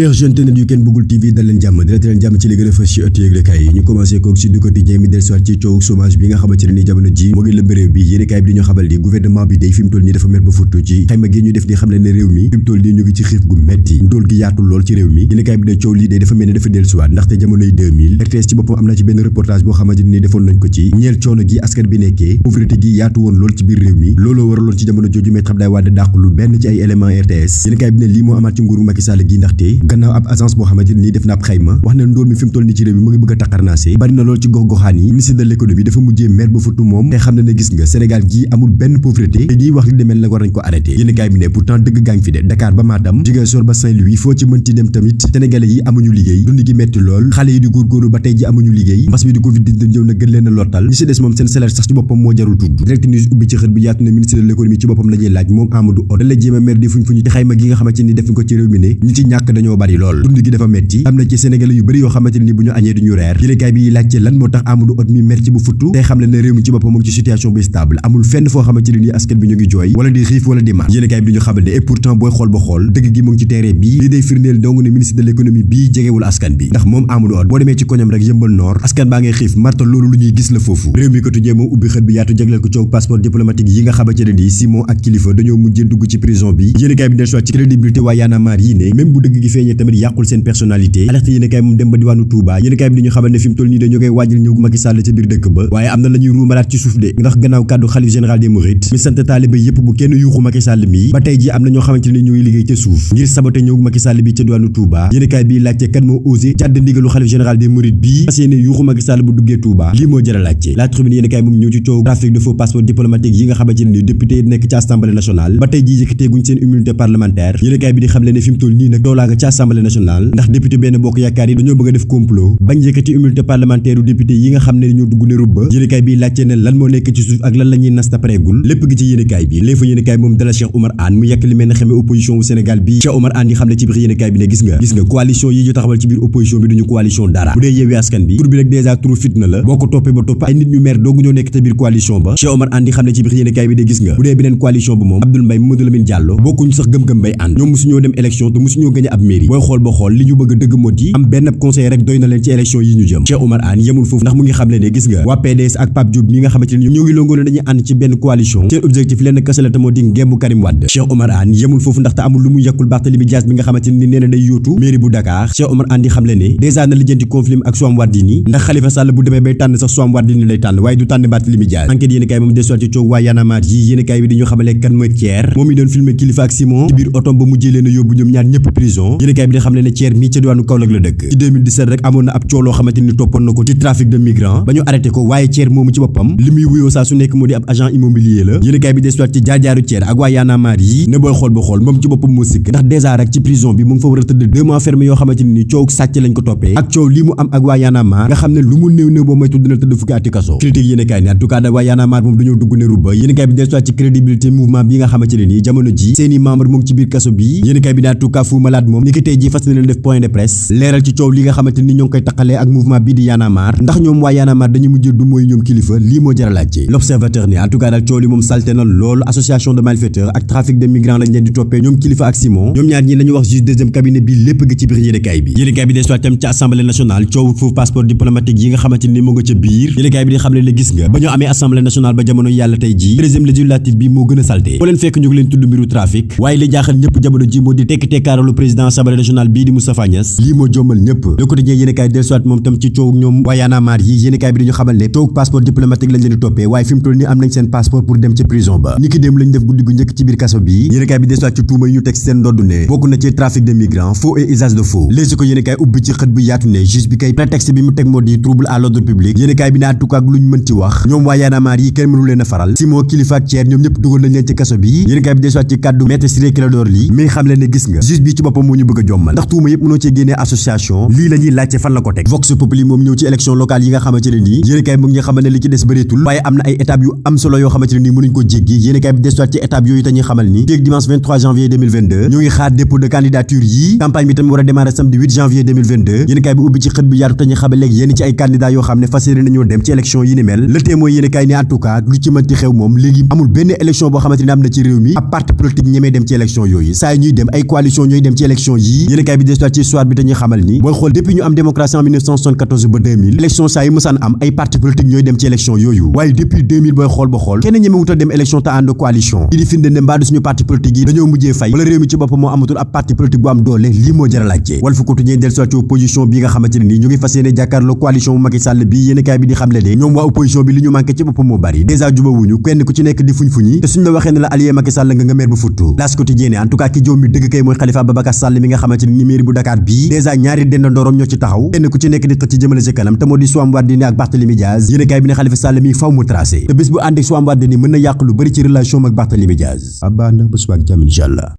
Chers jeunes tenant yu Ken Bougoul TV dal leen jàmm di leen jàmm ci li gën a fës ci ëtt yëglekaay yi ñu commencé kook Sud Quotidien mi dellusiwaat ci coow chômage bi nga xamante ne ni jamono ji moo ngi lëmb réew bi yéenekaay bi di ñu xamal ni gouvernement bi day fi mu toll nii dafa mer ba futtu ci xayma gi ñu def di xam ne réew mi fi mu toll nii ñu ngi ci xiif gu metti ndóol gi yaatul lool ci réew mi yéenekaay bi ne coow lii day dafa mel ne dafa dellusiwaat ndaxte jamonoy 2000 RTS ci boppam am na ci benn reportage boo xamante ne ni defoon nañ ko ci ñeel coono gi askan bi nekkee pauvreté gi yaatu woon lool ci biir réew mi looloo waraloon ci jamono jooju Maître Abdoulaye Wade dàq lu benn ci ay éléments RTS yéenekaay bi ne lii moo amaat ci nguuru Macky Sall gi ndaxte gannaaw ab agence boo xamante ni def na ab xayma wax ne ndóol mi fi mu toll nii ci réew mi mu ngi bëgg a taqarnaase bari na lool ci gox-goxaan yi ministre de l'économie dafa mujjee mer ba futtu moom te xam ne gis nga Sénégal gii amul benn pauvreté te di wax li demel nag war nañ ko arrêté yéenekaay bi ne pourtant dëgg gaa ngi fi de Dakar ba Matam Ziguinchor ba Saint-Louis foo ci mënti dem tamit sénégalais yi amuñu liggéey dund gi metti lool xale yi di góorgóorlu ba tey ji amuñu liggéey mbas mi di Covid-19 ñëw na gën leen a lottal ñi si des moom seen salaire sax ci boppam moo jarul tudd Direct News ubbi ci xët bi yaatu ne ministre de l'économie ci boppam la ñuy laaj moom Amadou Hott la jéem a mer di fuñ ci xayma gi nga xamante ni def ko ci réew mi ne ñi ci ñàkk dañoo bari lool dund gi dafa metti am na ci sénégalais yu bari yoo xamante ni bu ñu añee duñu reer yéenekaay bi laajte lan moo tax Amadou Hott mi mer ci bu futtu tey xam ne réew mi ci boppam mu ngi ci situation bu stable amul fenn foo xamante ni askan bi ñu ngi jooy wala di xiif wala di mar yéenekaay bi duñu xamal ne et pourtant booy xool ba xool dëgg gi mu ngi ci terrain bi li day firndeel dong ne ministre de l'économie bii jegewul askan bi ndax moom Amadou Hott boo demee ci koñam rek yëmbal noor askan baa ngay xiif marta loolu lu ñuy gis la foofu réew mi quotidien moom ubbi xët bi yaatu jagleel ko coow passeport diplomatique yi nga xamante ne ni Simon ak Kilifeu dañoo mujjee dugg ci prison bi yéenekaay bi del soit ci crédibilité waa Y'en a marre yi ne même bu dëgg gi feeñee tamit yàqul seen personnalité alerte yéenekaay moom dem ba diwaanu Touba yéenekaay bi dañu xamal ne fi mu toll nii dañoo koy waajal ñëw Macky Sall ca biir dëkk ba waaye am na la ñuy ruumalaat ci suuf de ndax gannaaw kàddu xalif général des mourides mi sant taalibe yépp bu kenn yuuxu Macky Sall mi ba tey ji am na ñoo xamante ne ñooy liggéey ca suuf ngir saboté ñëw Macky Sall bi ca diwaanu Touba yéenekaay bi laajte kan moo osé jàdd ndigalu xalif général des mourides bii fas yéene yuuxu Macky Sall bu duggee Touba lii moo jëra laajte La Tribune yéenekaay moom ñëw ci coow trafic de faux passeport diplomatique yi nga xamante ne ni député yi nekk ci assemblée nationale ba tey ji yëkkateeguñ seen immunité parlementaire yéenekaay bi di xam le ne fi mu toll nii nag doolaa nga ci assemblée nationale ndax député benn bokk yaakaar yi dañoo bëgg a def complot bañ yëkkati immunité parlementaire u député yi nga xam ne ñoo dugg ne rubba yéenekaay bi laajte ne lan moo nekk ci suuf ak lan la ñuy nas ta pareegul lépp gi ci yéenekaay bi léegi fa yéenekaay moom dala Cheikh Oumar Anne mu yekk li mel ne xamee opposition wu Sénégal bi Cheikh Oumar Anne di xam ne ci biir yéenekaay bi ne gis nga coalition yi ñu taxawal ci biir opposition bi duñu coalition dara bu dee Yewwi Askan bi tur bi rek déjà turu fitna la boo ko toppee ba topp ay nit ñu mer dong ñoo nekk te biir coalition ba Cheikh Oumar Anne di xam ne ci biir yéenekaay bi de gis nga bu dee beneen coalition ba moom Abdoul Mbaye Mamadou Lamine Diallo bokkuñu sax gëm-gëm bay ànd ñoom musuñoo dem élection te musuñoo gagné ab mairie booy xool ba xool li ñu bëgg dëgg moo di am benn conseil rek doy na leen ci élection yi ñu jëm Cheikh Oumar Anne yemul foofu ndax mu ngi xam ne gis nga waa PDS ak Pape Diop mi nga xamante ne ñoo ngi longoole dañuy ànd ci benn coalition seen objectif lenn kese la te moo di ngembu Karim Wade Cheikh Oumar Anne yemul foofu ndaxte amul lu mu yàkkul Barthélémy Dias bi nga xamante ni nee na day yóotu mairie bu Dakar Cheikh Oumar Anne di xam le ne dèjà na lijjanti conflit ak Soham Wardini ndax Khalifa Sall bu demee bay tànn sax Soham Wardini lay tànn waaye du tànn Barthélémy Dias enquête yéen kaay moom desuwaat ci coow waa Y'en a marre yi yéen kaay bi di ñu xamale kan mooy Thier moom mi doon filmer Kilifeu ak Simon ci biir otom ba mujjee leen a yóbbu ñoom ñaar ñëpp prison yéen kaay bi di xam le ne Thier mii ca diwaanu Kaolack la dëkk ci 2017 rek amoon na ab coow loo xamante ni toppoon na ko ci trafic de migrants ba ñu arrêté ko waaye Thier moomu ci boppam li muy wuyoo saa su nekk moo di ab agent immobilier la yéen kaay bi desuwaat ci jaar-jaaru Thier ak waa Y'en a marre yi ne booy xool ba xool moom ci boppam moo sikk ndax dèjà rek ci prison bi mu ngi fa war a tëdd 2 mois fermé yoo xamante ni coow sàcc lañ ko toppee ak coow lii mu am ak waa Y'en a marre nga xam ne lu mu néew boo moytu dina tëdd fukki ati kaso critique yéen kaay ne en tout cas da waa Y'en a marre moom dañoo dugg ne rubba yéen kaay bi desuwaat ci crédibilité mouvement bi nga xamante ne nii jamono ji seeni membre mu ngi ci biir kaso bi yéen kaay bi en tout cas Fou Malade moom ni ki tey ji fas na leen def point de presse leeral ci coow li nga xamante ni ñoo ngi koy taqalee ak mouvement bii di Y'en a marre ndax ñoom waa Y'en a marre dañuy mujjee du mooy ñoom Kilifeu lii moo jar a laajte l'observateur ni en tout cas daal coow li moom salté na loolu association de malfaiteurs ak trafic de migrants lañ leen di toppee ñoom Kilifeu ak Simon ñoom ñaar ñi la ñu wax juge deuxième cabinet bi lépp gi ci biir yéenekaay bi des soit tam ci assemblée nationale coow foofu passeport diplomatique yi nga xamante ni moo nga ca biir yéenekaay bi di xam ne gis nga ba ñoo amee assemblée nationale ba jamono yàlla tey ji deuxième législative bi moo gën a salté boo leen fekk ñu ngi leen tudd mbiru trafic waaye li jaaxal ñëpp jamono ji moo di tekk-tekkaaralu président assemblée nationale bii di Moustapha Niasse lii moo jommal ñëpp Le Quotidien yéenekaay del soit moom tam ci coow ñoom waa Y'en a marre yi yéenekaay bi dañu xamal ne coow passeport diplomatique lañ leen di toppee waaye fi mu toll nii am nañ seen passeport pour dem ca prison ba ni ki dem lañ def guddi gu njëkk ci biir kaso bi yéenekaay bi del soit ci tuuma yi ñu teg seen ndodd ne bokk na ci trafic de migrants faux et usage de faux Les Échos yéenekaay ubbi ci xët bu yaatu ne juge bi kay prétexte bi mu teg moo di trouble à l'ordre public yéenekaay bi ne en tout cas luñ mën ci wax ñoom waa Y'en a marre yi kenn mënu leen a faral Simon Kilifeu ak Thier ñoom ñëpp dugal nañ leen ci kaso bi yéenekaay bi del soit ci kàddu Maître Ciré Clédor Ly mi xam leen ne gis nga juge bi ci boppam moo ñu bëgg a jommal ndax tuuma yëpp mënoo cee génnee association lii la ñuy laajte fan la ko teg Vox Populi moom ñëw ci élection locale yi nga xamante ne nii yéenekaay bi mu ngi xamal ne li ci des bëreetul waaye am na ay étapes yu am solo yoo xamante ne nii mënuñ ko jéggi yéenekaay bi del soit ci étapes yooyu te ñuy xamal ni fii ak dimanche 23 janvier 2022 ñu ngi xaar dépôt de candidature yi campagne bi tamit war a démarrer samedi 8 janvier 2022 yéenekaay bi ubbi ci xët bu yaatu te ñuy xamal léegi yéen ci ay candidats yoo xam ne fas yéene nañoo dem ci élection yi ni mel Le Témoin yéenekaay ni en tout cas lu ci mënti xew moom léegi amul benn élection boo xamante ne am na ci réew mi ab parti politique ñemee dem ci élection yooyu saa yi ñuy dem ay coalition ñooy dem ci élection yi yéenekaay bi desuwaat ci histoire bi te ñu xamal ni booy xool depuis ñu am démocratie en 1974 ba 2000 élection saa yi mësaan am ay parti politique ñooy dem ci élection yooyu waaye depuis 2000 booy xool ba xool kenn ñemewut a dem élection te ànd coalition yi di firnde ne mbaa du suñu parti politique yi dañoo mujjee fay wala réew mi ci bopp moo amatul ab parti politique bu am doole lii moo jar a laajte Walf Quotidien dellusiwaat ci opposition bi nga xamante ne nii ñu ngi fas yéene jàkkaarloo coalition bu Macky Sall bi yéenekaay bi di xamle de ñoom waa opposition bi li ñu manqué ci bopp moo bari dèjà jubawuñu kenn ku ci nekk di fuñ-fuñi te suñ la waxee ne la allié Macky Sall nga mer bu futtu L'As Quotidien en tout cas ki jow mi dëgg kay mooy Khalifa Ababacar Sall mi nga xamante ne ni mairie bu Dakar bii dèjà ñaari dendandoorom ñoo ci taxaw kenn ku ci nekk di xëcc ci jëmale ci kanam te moo di Soham Wardini ak Barthélémy Diaz yéenekaay bi ne Khalifa Sall mi faw mu tracé te bés bu ànd ak Soham Wardini mën na yàq lu bari ci relation ak Barthélémy Diaz abaa na ba suba ak jàmm inshallah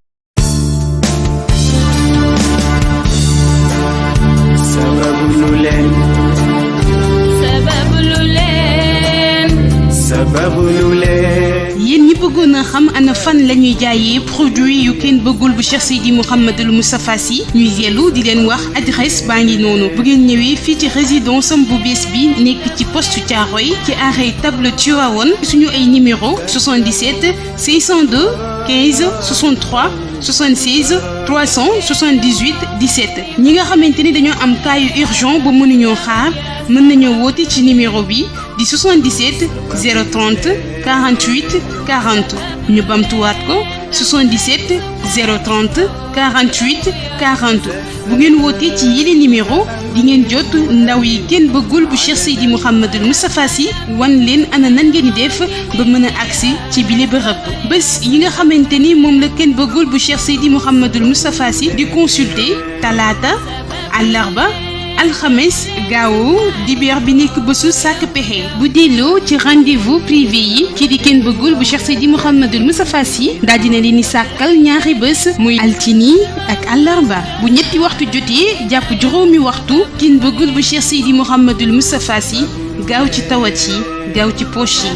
yéen ñi bëggoon a xam ana fan la ñuy jaayee produit yu kenn bëggul bu Cheikh Seydi Mouhamadul Moustapha Sy ñuy dellu di leen wax adresse baa ngi noonu bu ngeen ñëwee fii ci résidence am bu bees bi nekk ci poste Thiaroye ci arrêt table Tivaouane suñu ay numéro 77 502 15 63 76 378 17 ñi nga xamante ni dañoo am cas yu urgent ba mënuñoo xaar mën nañoo woote ci numéro bi di 77 030 48 40 ñu bamtuwaat ko 77 030 48 40 bu ngeen wootee ci yile numéro di ngeen jot ndaw yi kenn bëggul bu Cheikh Seydi Mouhamadul Moustapha Sy wan leen ana nan ngeen di def ba mën a agsi ci bile bërëb bés yi nga xamante ni moom la kenn bëggul bu Cheikh Seydi Mouhamadul Moustapha Sy di consulter talaata àllarba alxames gaawu dibéer bi nekk bésu sàkk pexe bu delloo ci rendez-vous privé yi kii di kenn bëggul bu Cheikh Seydi Mouhamadul Moustapha Sy daal dina leen di sàkkal ñaari bés muy altini ak àllarba bu ñetti waxtu jotee jàpp juróomi waxtu kenn bëggul bu Cheikh Seydi Mouhamadul Moustapha Sy gaaw ci tawat yi gaaw ci poche yi